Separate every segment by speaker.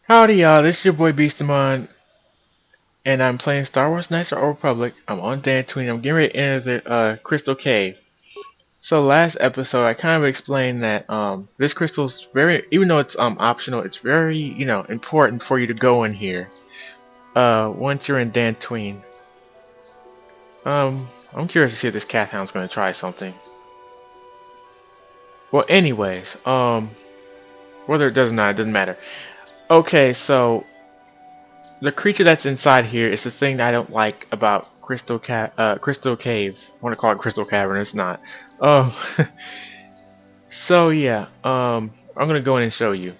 Speaker 1: Howdy y'all, this is your boy Beastamon, and I'm playing Star Wars Knights of the Old Republic. I'm on Dantooine. I'm getting ready to enter the Crystal Cave. So last episode I kind of explained that this crystal's very, even though it's optional, it's very, important for you to go in here. Once you're in Dantooine. I'm curious to see if this cat hound's gonna try something. Well anyways, whether it does or not, it doesn't matter. Okay, so the creature that's inside here is the thing that I don't like about Crystal Cave. I want to call it Crystal Cavern. It's not. Um. So yeah. I'm gonna go in and show you.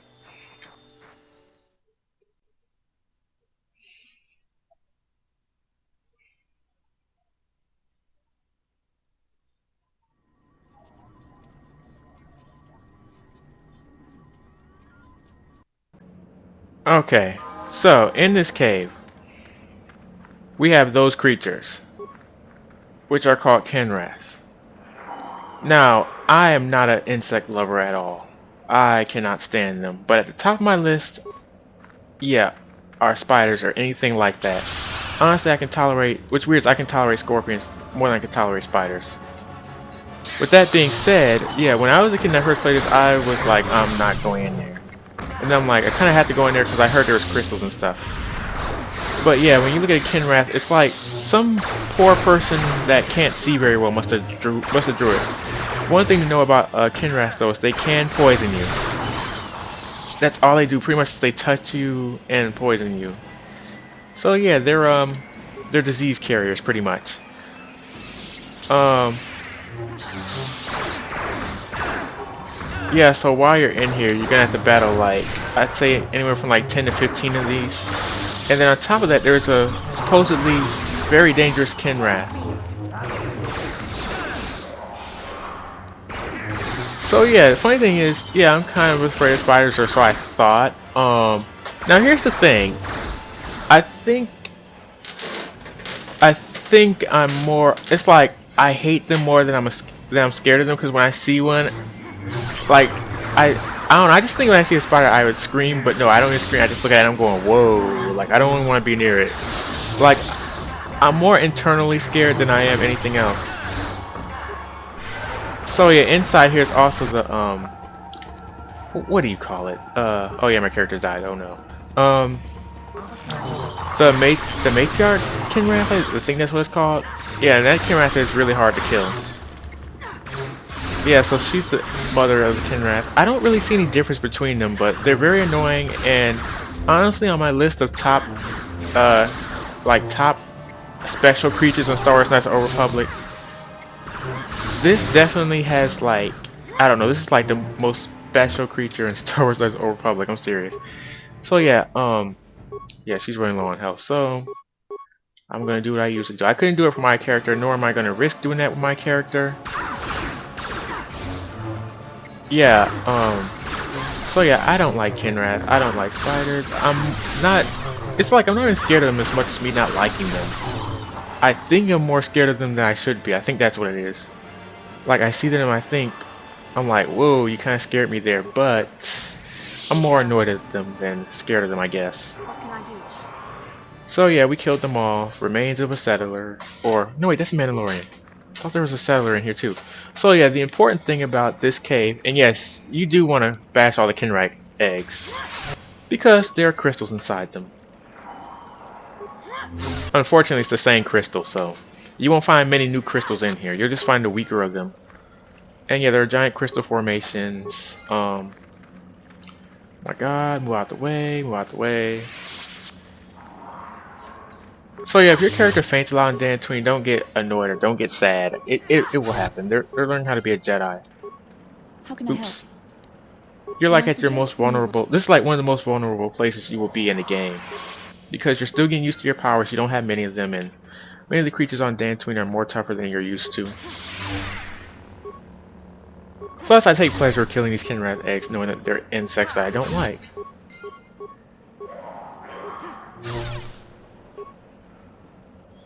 Speaker 1: Okay. So in this cave, we have those creatures, which are called Kenrath. Now, I am not an insect lover at all. I cannot stand them. But at the top of my list, yeah, are spiders or anything like that. Honestly, I can tolerate, which weird is I can tolerate scorpions more than I can tolerate spiders. With that being said, yeah, when I was a kid and I first played this, I was like, I'm not going in there. And then I'm like, I kind of had to go in there because I heard there was crystals and stuff. But yeah, when you look at a Kinrath, it's like some poor person that can't see very well must have drew it. One thing to know about Kinrath though is they can poison you. That's all they do. Pretty much, they touch you and poison you. So yeah, they're disease carriers pretty much. Um, Yeah, so while you're in here, you're gonna have to battle like, I'd say anywhere from like 10 to 15 of these. And then on top of that, there's a supposedly very dangerous Kinrath. So yeah, the funny thing is, yeah, I'm kind of afraid of spiders, or so I thought. Now here's the thing. I think, I think I'm more, it's like, I hate them more than I'm scared of them, because when I see one, like, I don't know, I just think when I see a spider I would scream, but no, I don't even scream, I just look at it and I'm going, whoa, like, I don't even want to be near it. Like, I'm more internally scared than I am anything else. So yeah, inside here is also the, what do you call it? Oh yeah, my character's died, oh no. The matriarch Kinrath, I think that's what it's called. Yeah, that Kinrath is really hard to kill. Yeah, so she's the mother of Kinrath. I don't really see any difference between them, but they're very annoying, and honestly on my list of top top special creatures on Star Wars Knights of the Old Republic, this definitely has like, I don't know, this is like the most special creature in Star Wars Knights of the Old Republic, I'm serious. So yeah, yeah, she's running low on health, so I'm gonna do what I usually do. I couldn't do it for my character, nor am I gonna risk doing that with my character. Yeah, so yeah, I don't like Kinrath, I don't like spiders, I'm not, it's like I'm not even scared of them as much as me not liking them. I think I'm more scared of them than I should be, I think that's what it is. Like, I see them and I think, I'm like, whoa, you kinda scared me there, but I'm more annoyed at them than scared of them, I guess.
Speaker 2: What can I do?
Speaker 1: So yeah, we killed them all, remains of a settler, or, no wait, that's a Mandalorian. I thought there was a settler in here too. So yeah, the important thing about this cave, and yes, you do want to bash all the Kinrite eggs, because there are crystals inside them. Unfortunately, it's the same crystal, so you won't find many new crystals in here. You'll just find the weaker of them. And yeah, there are giant crystal formations. My god, move out the way, move out the way. So yeah, if your character faints a lot in Dantooine, don't get annoyed or don't get sad. It will happen. They're learning how to be a Jedi.
Speaker 2: How can I help?
Speaker 1: Oops. You're
Speaker 2: Well,
Speaker 1: like
Speaker 2: I
Speaker 1: at your most
Speaker 2: suggest we move
Speaker 1: vulnerable. This is like one of the most vulnerable places you will be in the game. Because you're still getting used to your powers, you don't have many of them, and many of the creatures on Dantooine are more tougher than you're used to. Plus, I take pleasure killing these Kinrath eggs, knowing that they're insects that I don't like.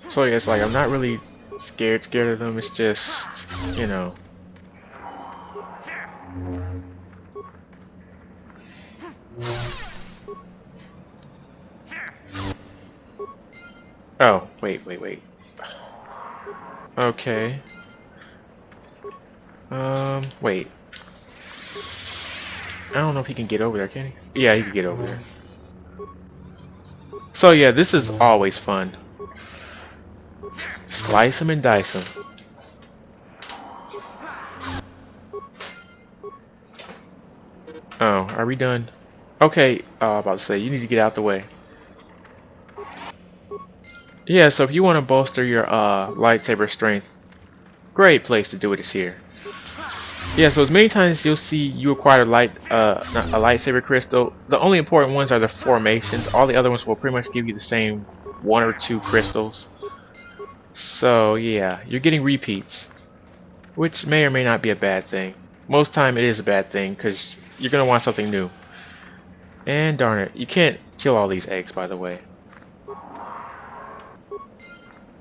Speaker 1: So yeah, it's like I'm not really scared of them, it's just, you know. Oh, wait. Okay. Wait. I don't know if he can get over there, can he? Yeah, he can get over there. So yeah, this is always fun. Slice him and dice him. Oh, are we done? Okay, about to say, you need to get out the way. Yeah, so if you want to bolster your lightsaber strength, great place to do it is here. Yeah, so as many times you'll see you acquire a lightsaber crystal, the only important ones are the formations. All the other ones will pretty much give you the same one or two crystals. So yeah, you're getting repeats, which may or may not be a bad thing. Most time it is a bad thing because you're gonna want something new. And darn it, you can't kill all these eggs, by the way.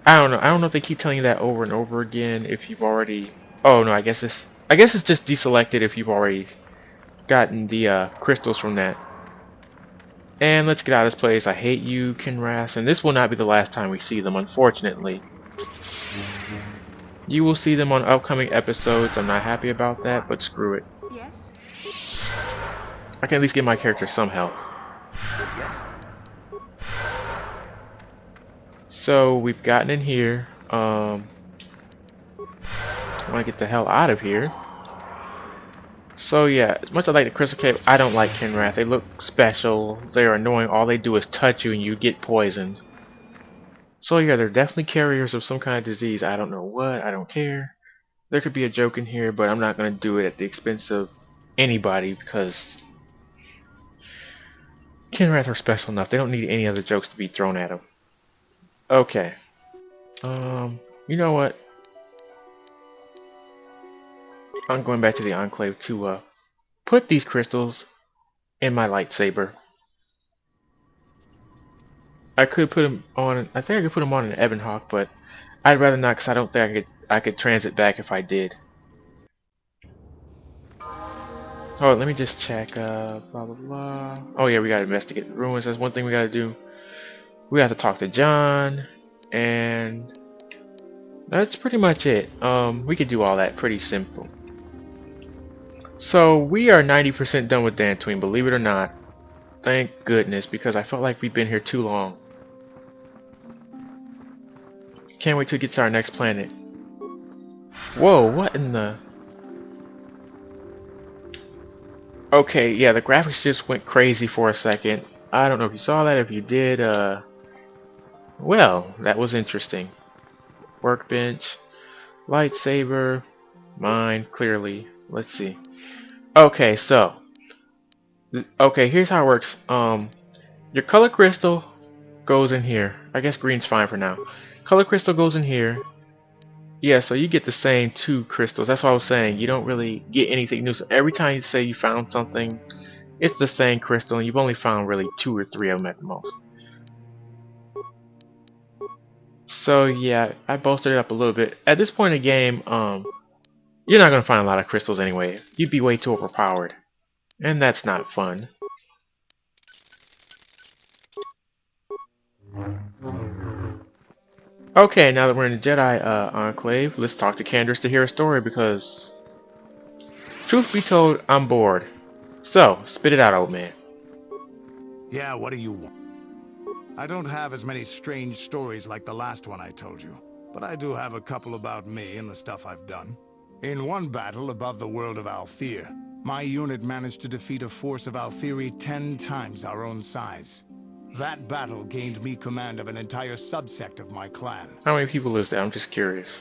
Speaker 1: I don't know. I don't know if they keep telling you that over and over again if you've already. Oh no, I guess it's just deselected if you've already gotten the crystals from that. And let's get out of this place. I hate you, Kinras, and this will not be the last time we see them, unfortunately. You will see them on upcoming episodes. I'm not happy about that, but screw it.
Speaker 2: Yes?
Speaker 1: I can at least give my character some health.
Speaker 2: Yes.
Speaker 1: So we've gotten in here. I want to get the hell out of here. So yeah, as much as I like the Crystal Cave, I don't like Kinrath. They look special. They're annoying. All they do is touch you and you get poisoned. So yeah, they're definitely carriers of some kind of disease. I don't know what. I don't care. There could be a joke in here, but I'm not going to do it at the expense of anybody because Kinrath are special enough. They don't need any other jokes to be thrown at them. Okay. You know what? I'm going back to the Enclave to put these crystals in my lightsaber. I could put them on. I think I could put them on an Ebon Hawk, but I'd rather not because I don't think I could transit back if I did. Oh, let me just check. Blah blah blah. Oh yeah, we gotta investigate the ruins. That's one thing we gotta do. We have to talk to John, and that's pretty much it. We could do all that pretty simple. So we are 90% done with Dantooine, believe it or not. Thank goodness, because I felt like we've been here too long. Can't wait to get to our next planet. Whoa, what in the... Okay, yeah, the graphics just went crazy for a second. I don't know if you saw that. If you did, well, that was interesting. Workbench, lightsaber, mine, clearly. Let's see. Okay, so... Okay, here's how it works. Your color crystal goes in here. I guess green's fine for now. Color crystal goes in here. Yeah, so you get the same two crystals. That's what I was saying. You don't really get anything new. So every time you say you found something, it's the same crystal, and you've only found really 2 or 3 of them at the most. So yeah, I bolstered it up a little bit. At this point in the game, you're not gonna find a lot of crystals anyway. You'd be way too overpowered, and that's not fun. Okay, now that we're in the Jedi Enclave, let's talk to Candace to hear a story because, truth be told, I'm bored. So, spit it out, old man.
Speaker 3: Yeah, what do you want? I don't have as many strange stories like the last one I told you, but I do have a couple about me and the stuff I've done. In one battle above the world of Althir, my unit managed to defeat a force of Althiri 10 times our own size. That battle gained me command of an entire subsect of my clan.
Speaker 1: How many people is there? I'm just curious.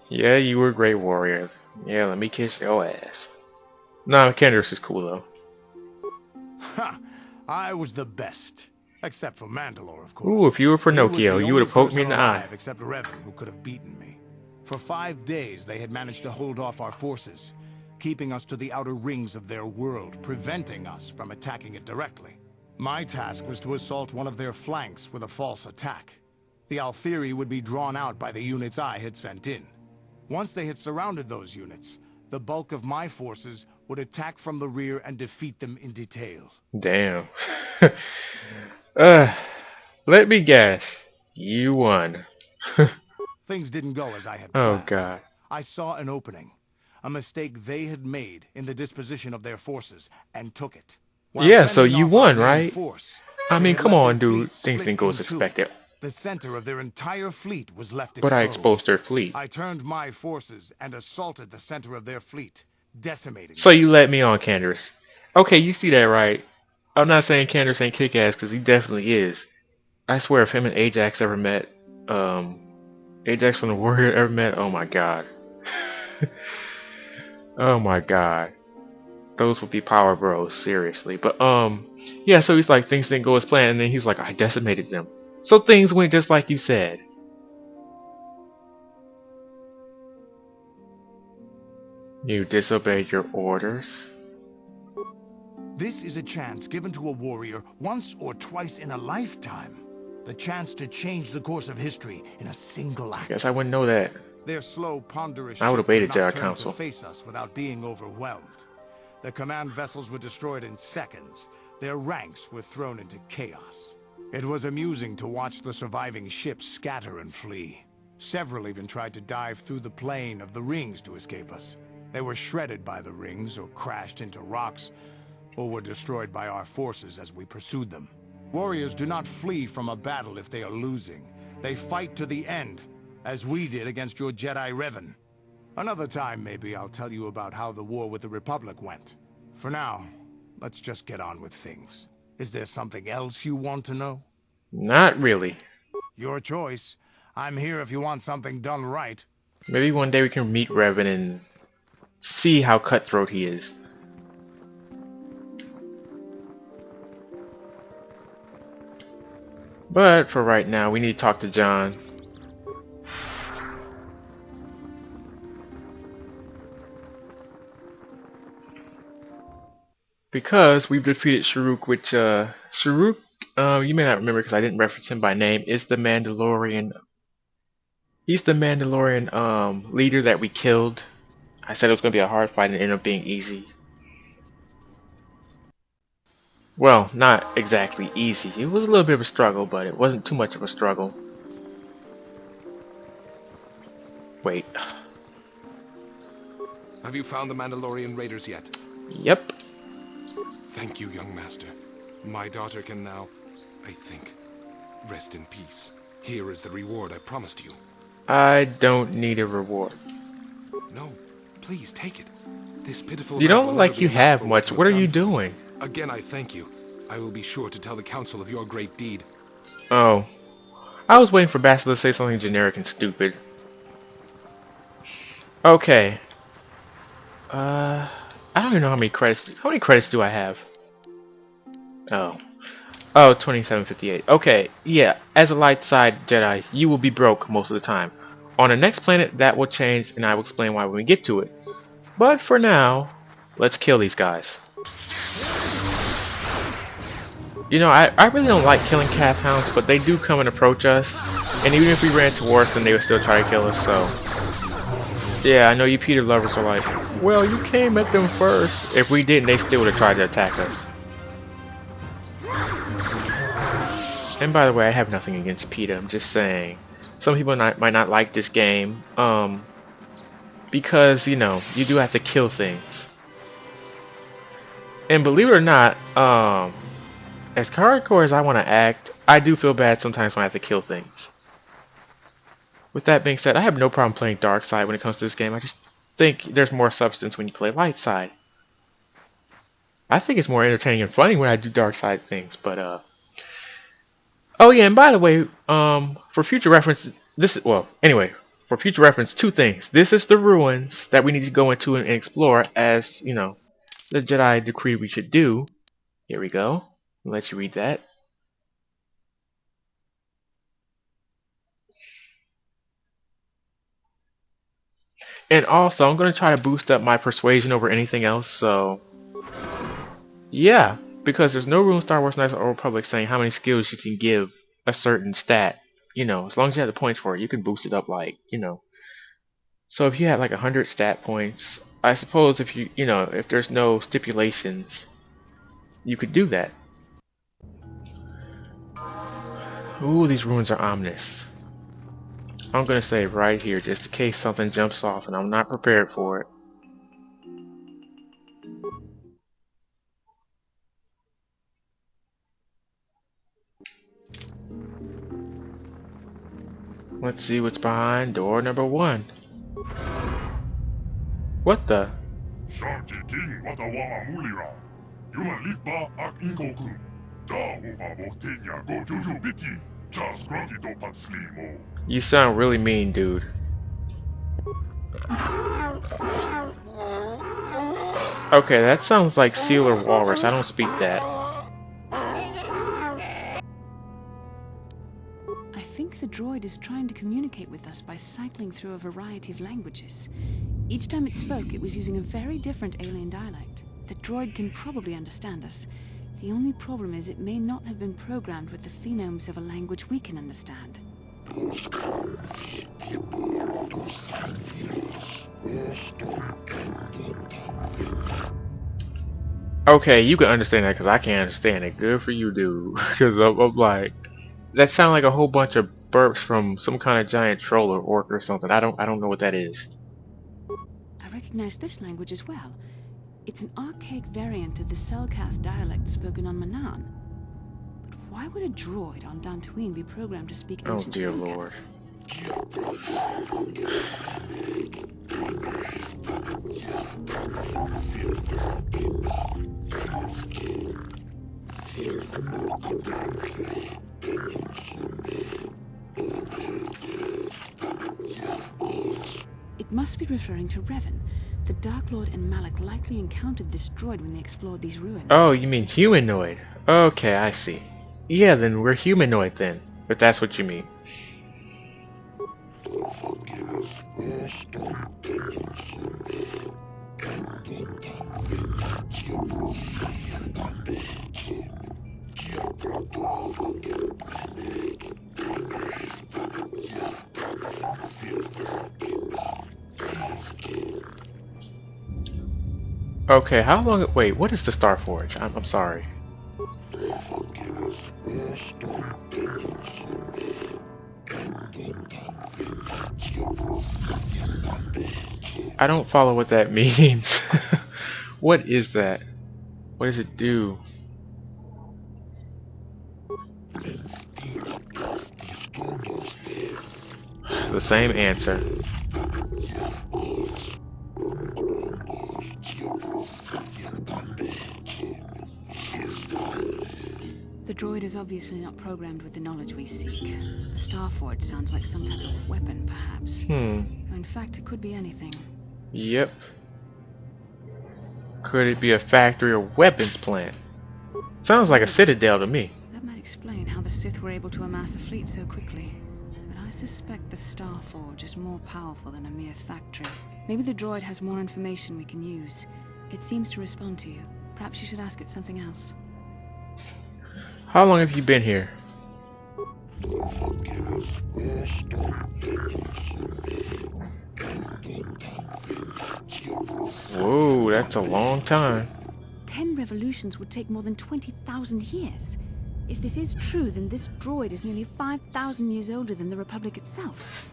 Speaker 1: Yeah, you were a great warrior. Yeah, let me kiss your ass. Nah, Candace is cool though.
Speaker 3: Ha! I was the best. Except for Mandalore, of course.
Speaker 1: Ooh, if you were
Speaker 3: He was
Speaker 1: Pinocchio,
Speaker 3: the
Speaker 1: you would
Speaker 3: only
Speaker 1: have poked me in
Speaker 3: person
Speaker 1: the eye.
Speaker 3: alive except Revan, who could have beaten me. For 5 days, they had managed to hold off our forces, keeping us to the outer rings of their world, preventing us from attacking it directly. My task was to assault one of their flanks with a false attack. The Althiri would be drawn out by the units I had sent in. Once they had surrounded those units, The bulk of my forces would attack from the rear and defeat them in detail.
Speaker 1: Damn. uh, let me guess. You won.
Speaker 3: Things didn't go as I had
Speaker 1: Oh
Speaker 3: planned.
Speaker 1: god.
Speaker 3: I saw an opening, a mistake they had made in the disposition of their forces, and took it. While
Speaker 1: Yeah, so
Speaker 3: fending
Speaker 1: you
Speaker 3: off our
Speaker 1: won,
Speaker 3: main
Speaker 1: right?
Speaker 3: force,
Speaker 1: I
Speaker 3: they
Speaker 1: mean,
Speaker 3: had
Speaker 1: come
Speaker 3: let their
Speaker 1: on,
Speaker 3: fleet
Speaker 1: dude. Things
Speaker 3: split
Speaker 1: didn't go
Speaker 3: in
Speaker 1: as
Speaker 3: two.
Speaker 1: expected.
Speaker 3: The center of their entire fleet was left
Speaker 1: But I exposed
Speaker 3: exposed.
Speaker 1: their fleet.
Speaker 3: I turned my forces and assaulted the center of their fleet, decimating
Speaker 1: So
Speaker 3: them.
Speaker 1: you let me on, Candace. Okay, you see that, right? I'm not saying Candace ain't kick-ass, because he definitely is. I swear, if him and Ajax ever met, Ajax from the Warrior ever met, oh my god. Oh my god. Those would be power bros, seriously. But, yeah, so he's like, things didn't go as planned, and then he's like, I decimated them. So things went just like you said. You disobeyed your orders?
Speaker 3: This is a chance given to a warrior once or twice in a lifetime. The chance to change the course of history in a single
Speaker 1: I
Speaker 3: act.
Speaker 1: guess I wouldn't know that.
Speaker 3: Their slow, ponderous
Speaker 1: I would
Speaker 3: ship
Speaker 1: have
Speaker 3: could
Speaker 1: waited
Speaker 3: not
Speaker 1: Jedi
Speaker 3: turn to
Speaker 1: Council.
Speaker 3: face us without being overwhelmed. The command vessels were destroyed in seconds. Their ranks were thrown into chaos. It was amusing to watch the surviving ships scatter and flee. Several even tried to dive through the plane of the rings to escape us. They were shredded by the rings or crashed into rocks, or were destroyed by our forces as we pursued them. Warriors do not flee from a battle if they are losing. They fight to the end, as we did against your Jedi Revan. Another time, maybe, I'll tell you about how the war with the Republic went. For now, let's just get on with things. Is there something else you want to know?
Speaker 1: Not really.
Speaker 3: Your choice. I'm here if you want something done right.
Speaker 1: Maybe one day we can meet Revan and see how cutthroat he is. But for right now, we need to talk to John. Because we've defeated Sharuk, which, Sharuk, you may not remember because I didn't reference him by name, is the Mandalorian. He's the Mandalorian, leader that we killed. I said it was going to be a hard fight and it ended up being easy. Well, not exactly easy. It was a little bit of a struggle, but it wasn't too much of a struggle. Wait.
Speaker 4: Have you found the Mandalorian raiders yet?
Speaker 1: Yep.
Speaker 4: Thank you, young master. My daughter can now, I think, rest in peace. Here is the reward I promised you.
Speaker 1: I don't need a reward.
Speaker 4: No, please take it. This pitiful
Speaker 1: You
Speaker 4: battle
Speaker 1: don't
Speaker 4: will
Speaker 1: look
Speaker 4: never
Speaker 1: like
Speaker 4: be
Speaker 1: you
Speaker 4: enough
Speaker 1: have
Speaker 4: for
Speaker 1: much.
Speaker 4: you
Speaker 1: What are
Speaker 4: have
Speaker 1: you
Speaker 4: done for me.
Speaker 1: doing?
Speaker 4: Again, I thank you. I will be sure to tell the council of your great deed.
Speaker 1: Oh. I was waiting for Bastila to say something generic and stupid. Okay. I don't even know how many credits. How many credits do I have? Oh. Oh, 2758. Okay, yeah. As a light side Jedi, you will be broke most of the time. On the next planet, that will change, and I will explain why when we get to it. But for now, let's kill these guys. You know, I really don't like killing Kath Hounds, but they do come and approach us. And even if we ran towards them, they would still try to kill us, so... Yeah, I know you Peter lovers are like, well, you came at them first. If we didn't, they still would have tried to attack us. And by the way, I have nothing against PETA, I'm just saying. Some people might not like this game, because, you know, you do have to kill things. And believe it or not, as hardcore as I want to act, I do feel bad sometimes when I have to kill things. With that being said, I have no problem playing dark side when it comes to this game. I just think there's more substance when you play light side. I think it's more entertaining and funny when I do dark side things, but oh yeah, and by the way, for future reference, for future reference, two things. This is the ruins that we need to go into and explore, as you know, the Jedi decreed we should do. Here we go. I'll let you read that. And also, I'm going to try to boost up my persuasion over anything else, so... Yeah, because there's no rule in Star Wars Knights of the Old Republic saying how many skills you can give a certain stat. You know, as long as you have the points for it, you can boost it up like, you know. So if you had like 100 stat points, I suppose if if there's no stipulations, you could do that. Ooh, these ruins are ominous. I'm gonna say right here, just in case something jumps off and I'm not prepared for it. Let's see what's behind door number 1. What the? You sound really mean, dude. Okay, that sounds like seal or walrus. I don't speak that.
Speaker 2: I think the droid is trying to communicate with us by cycling through a variety of languages. Each time it spoke, it was using a very different alien dialect. The droid can probably understand us. The only problem is it may not have been programmed with the phonemes of a language we can understand.
Speaker 1: Okay, you can understand that because I can't understand it. Good for you, dude. Because I'm like, that sounds like a whole bunch of burps from some kind of giant troll or orc or something. I don't know what that is.
Speaker 2: I recognize this language as well. It's an archaic variant of the Selkath dialect spoken on Manaan. But why would a droid on Dantooine be programmed to speak
Speaker 1: Oh
Speaker 2: ancient
Speaker 1: dear
Speaker 2: Selkath?
Speaker 1: lord.
Speaker 2: It must be referring to Revan. The Dark Lord and Malak likely encountered this droid when they explored these ruins.
Speaker 1: Oh, you mean humanoid? Okay, I see. Yeah, then we're humanoid then. But that's what you mean. Okay, how long? Wait, what is the Star Forge? I'm sorry. I don't follow what that means. What is that? What does it do? The same answer.
Speaker 2: The droid is obviously not programmed with the knowledge we seek. The Star Forge sounds like some type of weapon, perhaps. In fact, it could be anything.
Speaker 1: Yep. Could it be a factory or weapons plant? Sounds like a citadel to me.
Speaker 2: That might explain how the Sith were able to amass a fleet so quickly. But I suspect the Star Forge is more powerful than a mere factory. Maybe the droid has more information we can use. It seems to respond to you. Perhaps you should ask it something else.
Speaker 1: How long have you been here? Whoa, that's a long time.
Speaker 2: 10 revolutions would take more than 20,000 years. If this is true, then this droid is nearly 5,000 years older than the Republic itself.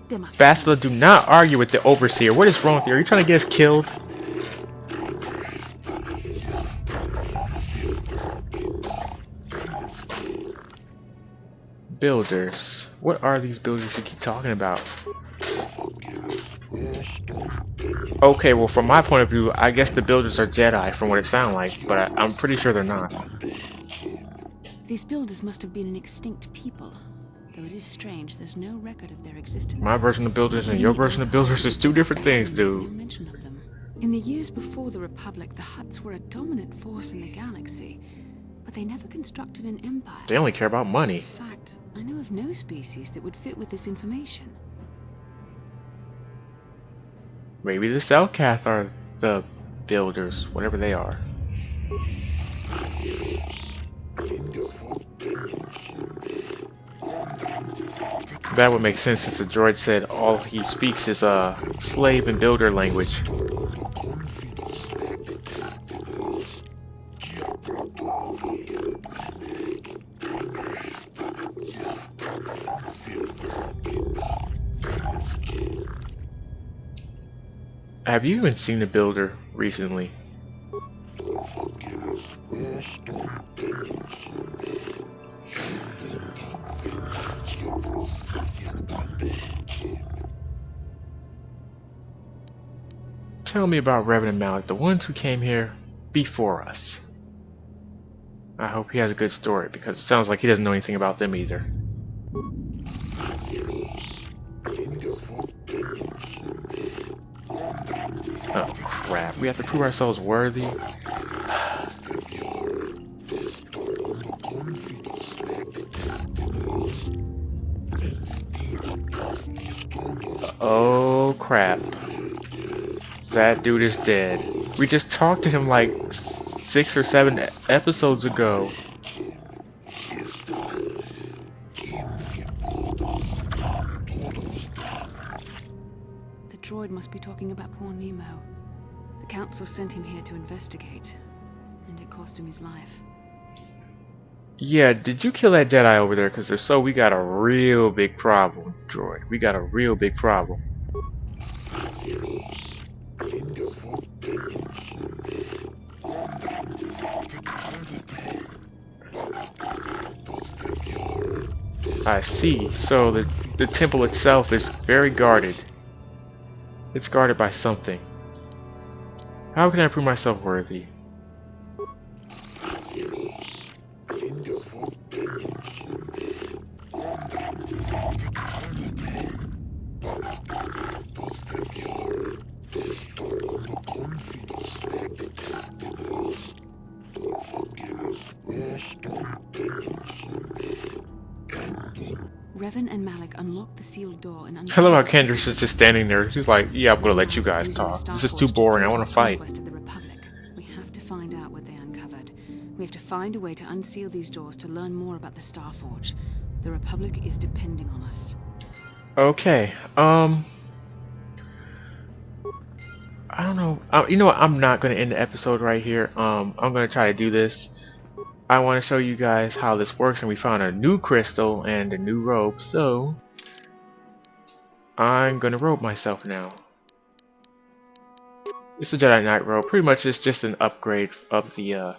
Speaker 2: There must be
Speaker 1: Bastila,
Speaker 2: some
Speaker 1: do not argue with the Overseer. What is wrong with you? Are you trying to get us killed? Builders. What are these builders you keep talking about? Okay, well from my point of view, I guess the builders are Jedi from what it sounds like, but I'm pretty sure they're not.
Speaker 2: These builders must have been an extinct people. Though it is strange, there's no record of their existence.
Speaker 1: My version of builders and your version of builders is two different things,
Speaker 2: No
Speaker 1: dude.
Speaker 2: mention of them. In the years before the Republic, the Hutts were a dominant force in the galaxy, but they never constructed an empire.
Speaker 1: They only care about
Speaker 2: In
Speaker 1: money.
Speaker 2: fact, I know of no species that would fit with this information.
Speaker 1: Maybe the Selkath are the builders, whatever they are. That would make sense since the droid said all he speaks is slave and builder language. Have you even seen the builder recently? Tell me about Revan and Malik, the ones who came here before us. I hope he has a good story, because it sounds like he doesn't know anything about them either. Oh crap, we have to prove ourselves worthy. Oh crap. That dude is dead. We just talked to him like 6 or 7 episodes ago.
Speaker 2: The droid must be talking about poor Nemo. The council sent him here to investigate, and it cost him his life.
Speaker 1: Yeah, did you kill that Jedi over there? Because if so, we got a real big problem, droid. We got a real big problem. I see. So the temple itself is very guarded. It's guarded by something. How can I prove myself worthy?
Speaker 2: Revan and Malik unlocked the sealed door and
Speaker 1: I love how Kendrick's is just standing there. He's like, yeah, I'm gonna let you guys talk. This is too boring. I want to fight.
Speaker 2: Of the Republic. We have to find out what they uncovered. We have to find a way to unseal these doors to learn more about the Starforge. The Republic is depending on us.
Speaker 1: Okay. I don't know. You know what? I'm not gonna end the episode right here. I'm gonna try to do this. I want to show you guys how this works, and we found a new crystal and a new robe, so I'm gonna robe myself now. It's a Jedi Knight robe. Pretty much it's just an upgrade of the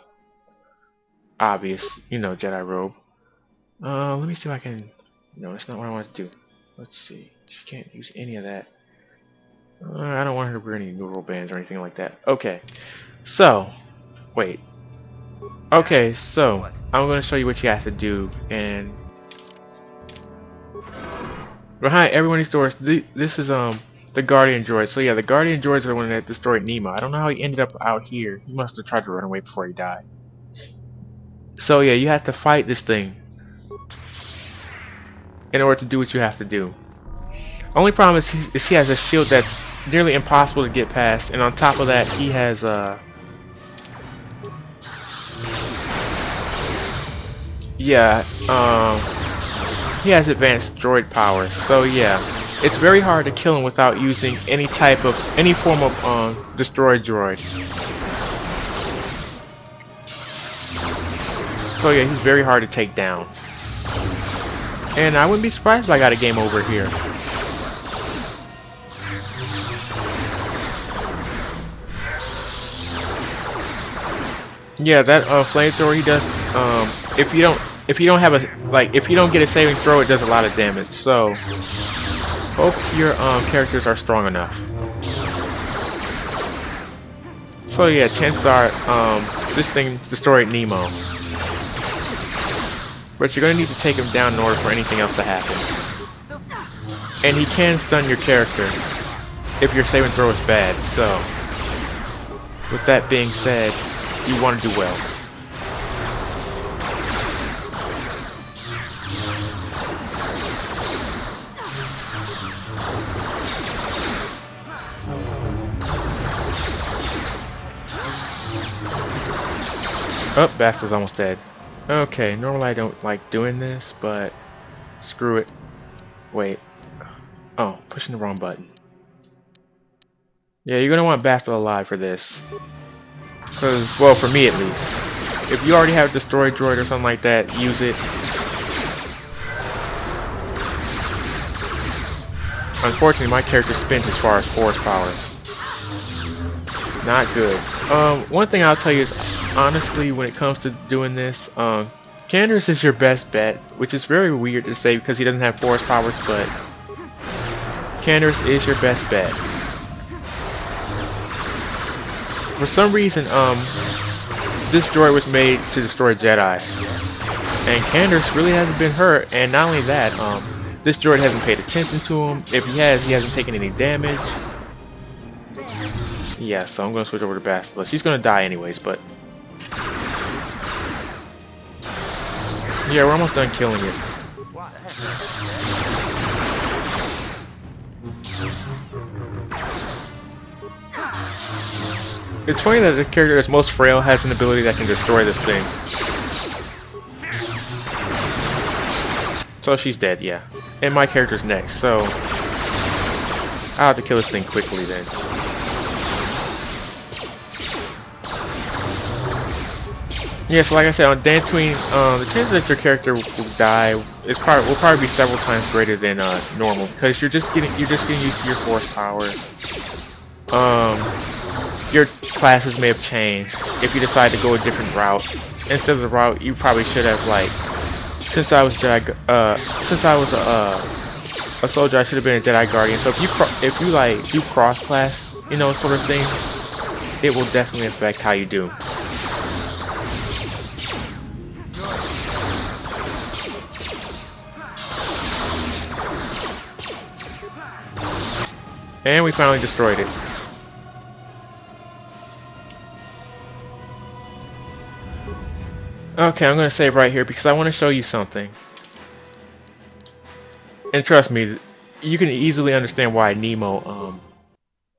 Speaker 1: obvious, you know, Jedi robe. Let me see if I can. No, that's not what I want to do. Let's see. She can't use any of that. I don't want her to wear any neural bands or anything like that. Okay. So, wait. Okay, so I'm going to show you what you have to do, and behind every one of these doors, this is the Guardian Droid. So yeah, the Guardian Droids are the one that destroyed Nemo. I don't know how he ended up out here. He must have tried to run away before he died. So yeah, you have to fight this thing in order to do what you have to do. Only problem is he has a shield that's nearly impossible to get past, and on top of that, he has he has advanced droid powers. So yeah, it's very hard to kill him without using any form of destroyed droid. So yeah, he's very hard to take down. And I wouldn't be surprised if I got a game over here. Yeah, that flamethrower he does. If you don't get a saving throw, it does a lot of damage. So hope your characters are strong enough. So yeah, chances are this thing destroyed Nemo. But you're gonna need to take him down in order for anything else to happen. And he can stun your character if your saving throw is bad. So with that being said, you want to do well. Oh, Bastard's almost dead. Okay, normally I don't like doing this, but screw it. Wait. Oh, pushing the wrong button. Yeah, you're gonna want Basta alive for this. Cause, well, for me at least. If you already have Destroy Droid or something like that, use it. Unfortunately, my character spins as far as force powers. Not good. One thing I'll tell you is, honestly, when it comes to doing this, Candace is your best bet, which is very weird to say because he doesn't have force powers, but Candace is your best bet. For some reason, this droid was made to destroy Jedi, and Candace really hasn't been hurt, and not only that, this droid hasn't paid attention to him. If he has, he hasn't taken any damage. Yeah, so I'm gonna switch over to Bastila. She's gonna die anyways, but yeah, we're almost done killing it. It's funny that the character that's most frail has an ability that can destroy this thing. So she's dead, yeah. And my character's next, so I'll have to kill this thing quickly then. Yeah, so like I said, on Dantooine, the chances that your character will die will probably be several times greater than normal, because you're just getting used to your force powers. Your classes may have changed if you decide to go a different route. Instead of the route you probably should have, like, since I was a soldier, I should have been a Jedi Guardian. So if you like do cross class, you know, sort of things, it will definitely affect how you do. And we finally destroyed it. Okay, I'm gonna save right here because I want to show you something. And trust me, you can easily understand why Nemo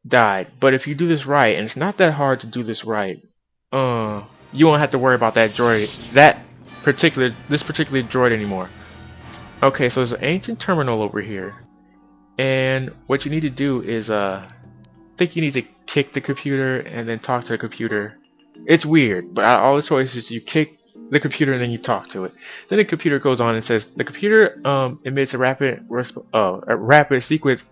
Speaker 1: died. But if you do this right, and it's not that hard to do this right, you won't have to worry about that droid, this particular droid anymore. Okay, so there's an ancient terminal over here, and what you need to do is I think you need to kick the computer and then talk to the computer. It's weird, but out of all the choices, you kick the computer and then you talk to it. Then the computer goes on and says the computer emits a rapid sequence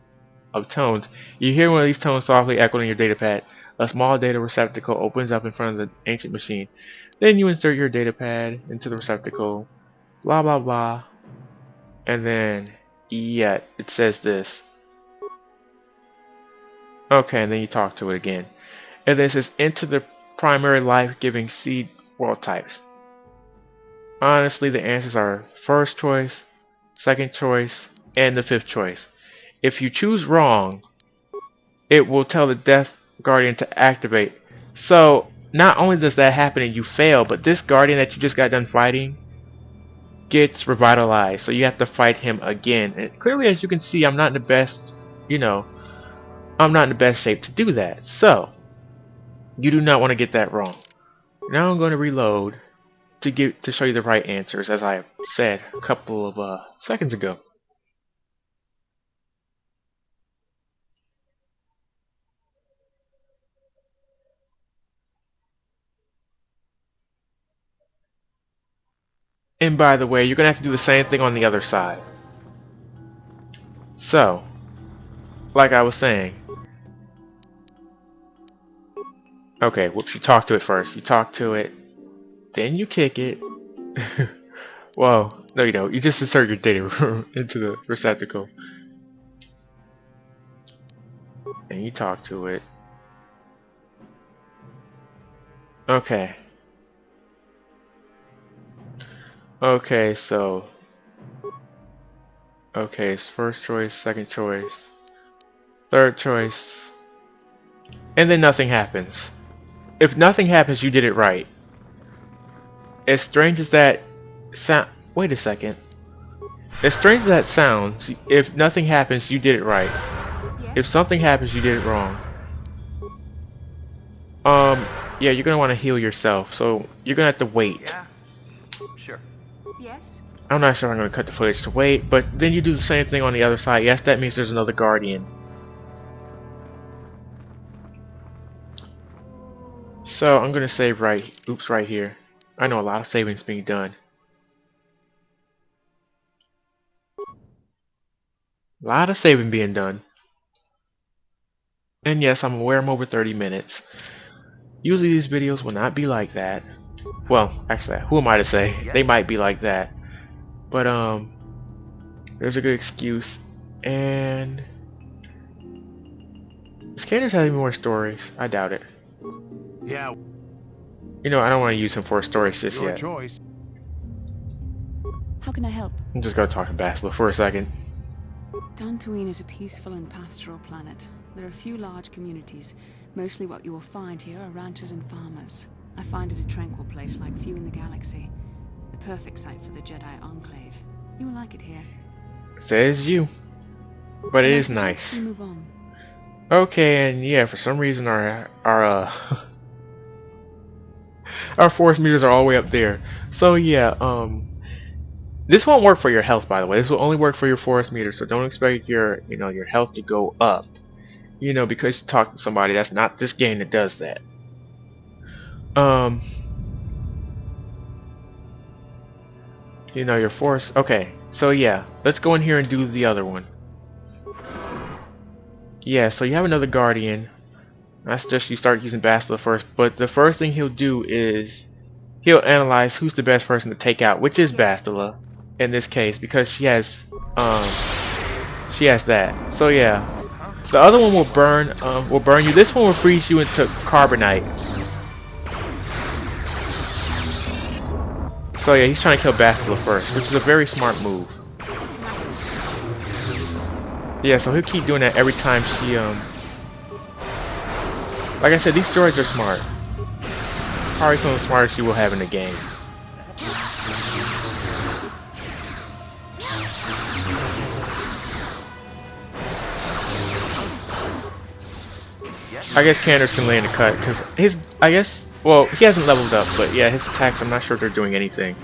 Speaker 1: of tones. You hear one of these tones softly echoing in your datapad. A small data receptacle opens up in front of the ancient machine. Then you insert your datapad into the receptacle. Blah blah blah. And then yeah, it says this. Okay, and then you talk to it again. And then it says enter the primary life-giving seed world types. Honestly, the answers are first choice, second choice, and the fifth choice. If you choose wrong, it will tell the Death Guardian to activate. So, not only does that happen and you fail, but this Guardian that you just got done fighting gets revitalized. So you have to fight him again. And clearly, as you can see, I'm not in the best, I'm not in the best shape to do that. So, you do not want to get that wrong. Now I'm going to reload to show you the right answers, as I said a couple of seconds ago. And by the way, you're gonna have to do the same thing on the other side. So, like I was saying, okay, whoops, you talk to it first. You talk to it, then you kick it. Well, no, you don't. You just insert your data into the receptacle. And you talk to it. Okay. Okay, so... Okay, it's first choice, second choice, third choice. And then nothing happens. If nothing happens, you did it right. As strange as that sound... Wait a second. As strange as that sounds, if nothing happens, you did it right. If something happens, you did it wrong. Yeah, you're gonna want to heal yourself, so you're gonna have to wait.
Speaker 5: Yeah, sure.
Speaker 2: Yes?
Speaker 1: I'm not sure I'm gonna cut the footage to wait, but then you do the same thing on the other side. Yes, that means there's another Guardian. So I'm gonna save right here. I know a lot of saving's being done. A lot of saving being done. And yes, I'm aware I'm over 30 minutes. Usually these videos will not be like that. Well, actually, who am I to say? They might be like that. But there's a good excuse. And does Candace have any more stories? I doubt it.
Speaker 3: Yeah,
Speaker 1: You know, I don't want to use him for stories just
Speaker 3: your
Speaker 1: yet.
Speaker 3: choice.
Speaker 2: How can I help?
Speaker 1: I'm just gonna talk to Bastila for a second.
Speaker 2: Dantooine is a peaceful and pastoral planet. There are few large communities. Mostly what you will find here are ranchers and farmers. I find it a tranquil place like few in the galaxy. The perfect site for the Jedi Enclave. You will like it here.
Speaker 1: Says you. But it
Speaker 2: And I
Speaker 1: is
Speaker 2: suggest
Speaker 1: nice.
Speaker 2: we move on.
Speaker 1: Okay, and yeah, for some reason our our force meters are all the way up there. So yeah, this won't work for your health, by the way. This will only work for your force meter, so don't expect your, your health to go up. Because you talk to somebody. That's not this game that does that. Your force. Okay, so yeah, let's go in here and do the other one. Yeah, so you have another guardian. I suggest you start using Bastila first, but the first thing he'll do is he'll analyze who's the best person to take out, which is Bastila in this case, because she has that. So yeah, the other one will burn you. This one will freeze you into carbonite. So yeah, he's trying to kill Bastila first, which is a very smart move. Yeah, so he'll keep doing that every time she like I said, these droids are smart. Probably some of the smartest you will have in the game. I guess Candace can land a cut because well, he hasn't leveled up, but yeah, his attacks, I'm not sure if they're doing anything.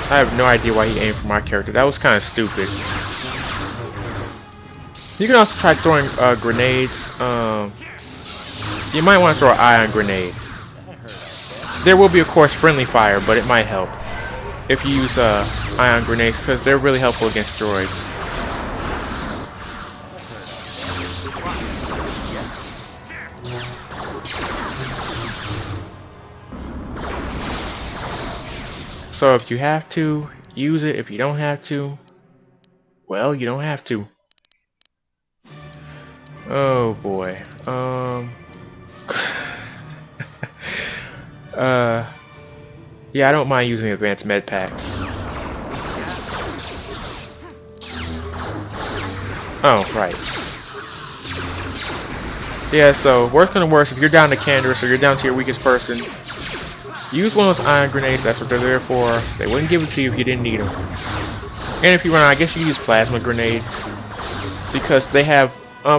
Speaker 1: I have no idea why he aimed for my character. That was kind of stupid. You can also try throwing grenades. You might want to throw an ion grenade. There will be, of course, friendly fire, but it might help if you use ion grenades because they're really helpful against droids. So if you have to, use it. If you don't have to, well, you don't have to. Oh boy. Yeah, I don't mind using advanced med packs. Oh, right. Yeah, so worst gonna worst, if you're down to Candace or you're down to your weakest person, use one of those ion grenades. That's what they're there for. They wouldn't give it to you if you didn't need them. And if you run out, I guess you can use plasma grenades because they have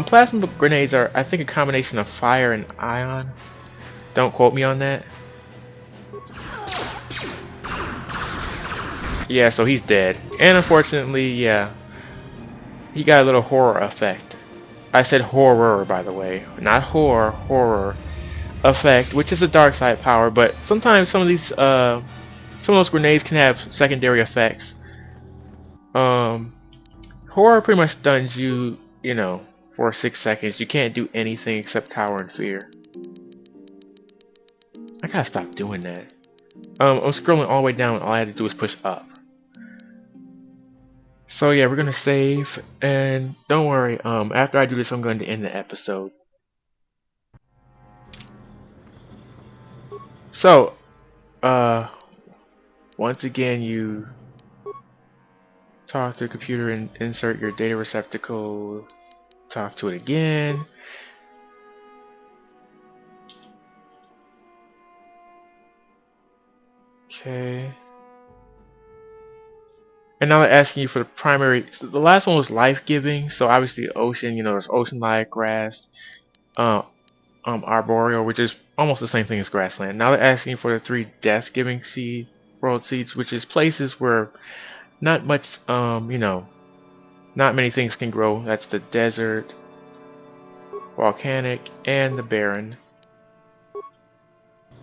Speaker 1: plasma grenades are, I think, a combination of fire and ion. Don't quote me on that. Yeah, so he's dead. And unfortunately, yeah, he got a little horror effect. I said horror, by the way, not horror effect, which is a dark side power. But sometimes some of those grenades can have secondary effects. Horror pretty much stuns you, for 6 seconds. You can't do anything except cower in fear. I gotta stop doing that. I'm scrolling all the way down and all I had to do is push up. So yeah, we're gonna save, and don't worry, after I do this I'm going to end the episode. So, once again you talk to the computer and insert your data receptacle, talk to it again. Okay. And now they're asking you for the primary. So the last one was life-giving, so obviously ocean. There's ocean life, grass, arboreal, which is almost the same thing as grassland. Now they're asking for the 3 death-giving seed world seeds, which is places where not much, you know, not many things can grow. That's the desert, volcanic, and the barren.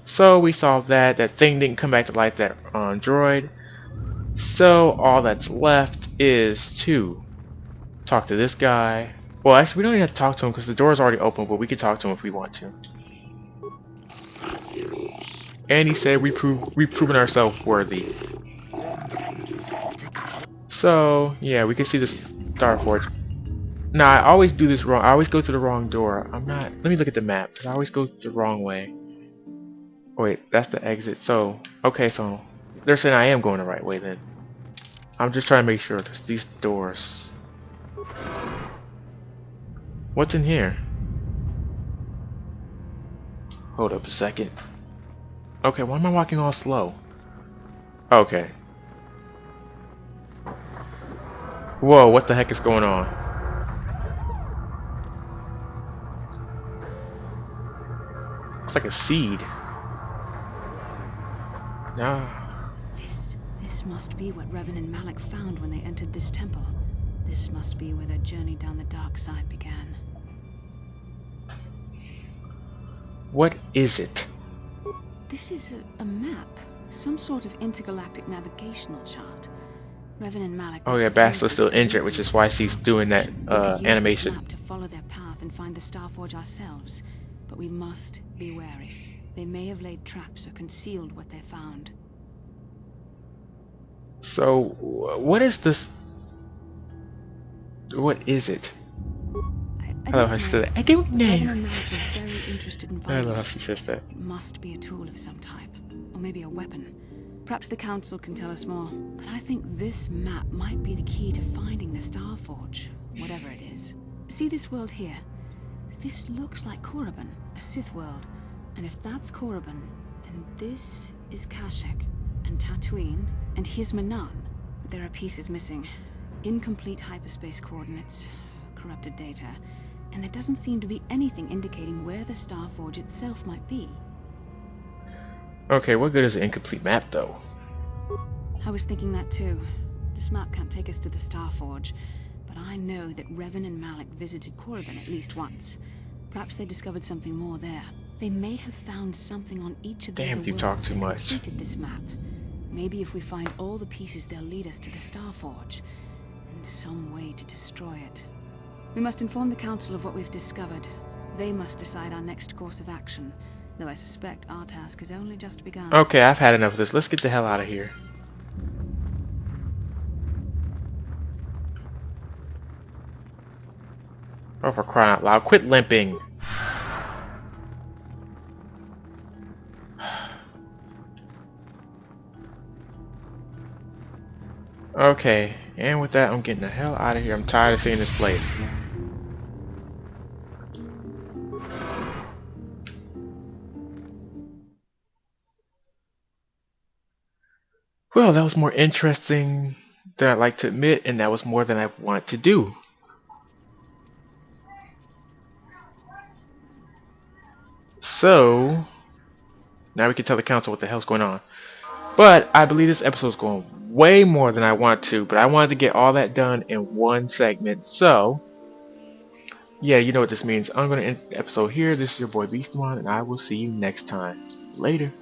Speaker 1: So we solved that. That thing didn't come back to life, that droid. So all that's left is to talk to this guy. Well, actually, we don't even have to talk to him because the door is already open, but we can talk to him if we want to. And he said we've proven ourselves worthy. So yeah, we can see this Star Forge. Now I always do this wrong. I always go to the wrong door. I'm not. Let me look at the map because I always go the wrong way. Oh, wait, that's the exit. So okay, so they're saying I am going the right way then. I'm just trying to make sure because these doors. What's in here? Hold up a second. Okay, why am I walking all slow? Okay. Whoa, what the heck is going on? Looks like a seed. Ah.
Speaker 2: This must be what Revan and Malak found when they entered this temple. This must be where their journey down the dark side began.
Speaker 1: What is it?
Speaker 2: This is a map. Some sort of intergalactic navigational chart. Revan and Malak.
Speaker 1: Oh yeah, Bastla's still injured, which is why she's doing that animation.
Speaker 2: We could use this map to follow their path and find the Starforge ourselves, but we must be wary. They may have laid traps or concealed what they found.
Speaker 1: So, what is this? What is it? I love how she said that. I don't know.
Speaker 2: Revan and Malak were very interested in
Speaker 1: I
Speaker 2: finding
Speaker 1: love how
Speaker 2: it.
Speaker 1: she says that.
Speaker 2: It must be a tool of some type, or maybe a weapon. Perhaps the Council can tell us more, but I think this map might be the key to finding the Starforge, whatever it is. See this world here? This looks like Korriban, a Sith world. And if that's Korriban, then this is Kashyyyk, and Tatooine, and here's Manan. But there are pieces missing. Incomplete hyperspace coordinates, corrupted data, and there doesn't seem to be anything indicating where the Starforge itself might be.
Speaker 1: Okay, what good is an incomplete map though?
Speaker 2: I was thinking that too. This map can't take us to the Starforge, but I know that Revan and Malak visited Korriban at least once. Perhaps they discovered something more there. They may have found something on each of the
Speaker 1: Damn,
Speaker 2: other
Speaker 1: you talk
Speaker 2: worlds
Speaker 1: too
Speaker 2: that
Speaker 1: much.
Speaker 2: completed this map. Maybe if we find all the pieces, they'll lead us to the Starforge, and some way to destroy it. We must inform the Council of what we've discovered. They must decide our next course of action, though I suspect our task has only just begun.
Speaker 1: Okay, I've had enough of this. Let's get the hell out of here. Oh, for crying out loud. Quit limping. Okay, and with that, I'm getting the hell out of here. I'm tired of seeing this place. Well, that was more interesting than I'd like to admit, and that was more than I wanted to do. So, now we can tell the council what the hell's going on. But I believe this episode's going way more than I want to, but I wanted to get all that done in one segment. So, yeah, you know what this means. I'm going to end the episode here. This is your boy Beastamon, and I will see you next time. Later.